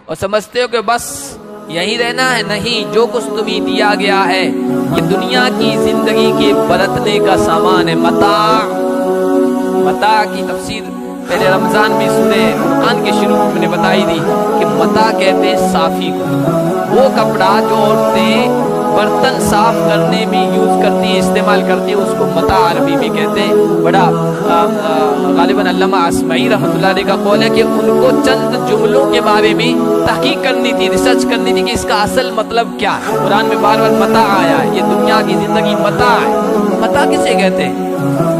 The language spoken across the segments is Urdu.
اور سمجھتے ہو کہ بس یہی رہنا ہے. نہیں، جو کچھ تمہیں دیا گیا ہے یہ دنیا کی زندگی کے برتنے کا سامان ہے. متاع کی تفسیر پہلے رمضان میں سورہ فرقان کے شروع میں نے بتائی تھی کہ متاع کہتے ہیں صافی کو، وہ کپڑا جو عورتیں برتن صاف کرنے میں یوز کرتی ہیں، استعمال کرتی ہیں، اس کو متاع عربی میں کہتے ہیں. بڑا غالباً علامہ اصمعی رحمۃ اللہ علیہ کا قول ہے کہ ان کو چند جملوں کے بارے میں تحقیق کرنی تھی، ریسرچ کرنی تھی کہ اس کا اصل مطلب کیا ہے. قرآن میں بار بار متاع آیا ہے، یہ دنیا کی زندگی متاع ہے. متاع کسے کہتے ہیں؟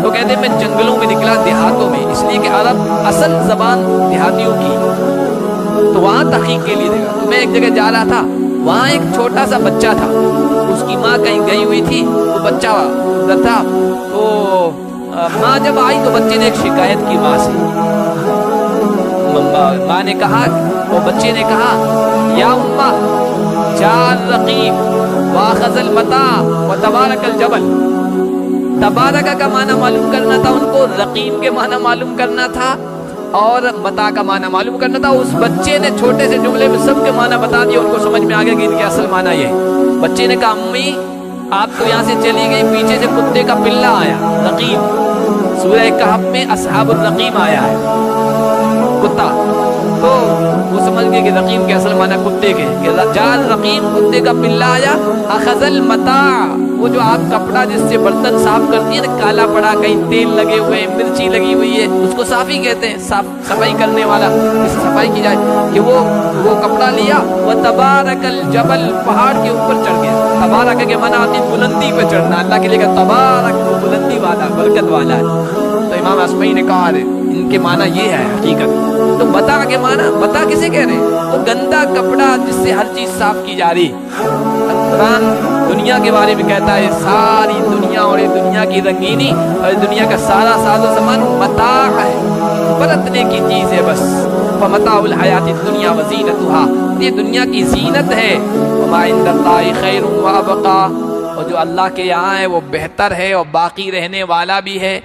تو کہتے ہیں میں جنگلوں میں نکلا، دیہاتوں میں، اس لیے کہ عرب اصل زبان دیہاتیوں کی. تو وہاں تحقیق کے لیے دیکھا تو میں ایک جگہ جا رہا تھا، وہاں ایک چھوٹا سا بچہ تھا، اس کی ماں کہیں گئی ہوئی تھی، وہ بچہ ادھر تھا. تو ماں جب آئی تو بچے نے ایک شکایت کی ماں سے. ماں نے کہا، وہ بچے نے کہا یا اماں جاء رقیب واخذ المتاع وتبارک الجبل. تبارک کا معنی معلوم کرنا تھا ان کو، رقیب کے معنی معلوم کرنا تھا، اور متاع کا معنی معلوم کرنا تھا. اس بچے نے چھوٹے سے جملے میں سب کے معنی بتا دیا، ان کو سمجھ میں آ گیا کہ ان کے اصل معنی یہ. بچے نے کہا امی آپ تو یہاں سے چلی گئی، پیچھے سے کتے کا پلہ آیا، رقیب. سورہ کہف میں اصحاب الرقیم آیا ہے، کتا. تو وہ سمجھ گئے کہ رقیم کے اصل معنی کتے کے، کہ جال رقیم، کتے کا پلہ آیا. اخذ المتاع، وہ جو آپ کپڑا جس سے برتن صاف کرتی ہیں نا، کالا پڑا، کہیں تیل لگے ہوئے، مرچی لگی ہوئی ہے، اس کو صافی کہتے ہیں، صفائی کرنے والا، جس سے صفائی کی جائے. کہ وہ کپڑا لیا، وتبارک الجبل، پہاڑ کے اوپر چڑھ گیا. تبارک کے معنی آتی بلندی پہ چڑھنا، اللہ کے لیے کہ تبارک وہ بلندی والا، برکت والا ہے. تو امام اصمعی نے کہا ان کے معنی یہ ہے حقیقت. تو متاع کے معنی، متاع کسے کہہ رہے ہیں؟ وہ گندا کپڑا جس سے ہر چیز صاف کی جا رہی. قرآن دنیا کے بارے میں کہتا ہے ساری دنیا اور یہ دنیا کی رنگینی اور دنیا کا سارا ساز و سامان متاع ہے، برتنے کی چیز ہے بس. فمتاع الحیات الدنیا وزینتها، یہ دنیا کی زینت ہے. وما عند اللہ خیر وابقا، اور جو اللہ کے یہاں ہے وہ بہتر ہے اور باقی رہنے والا بھی ہے.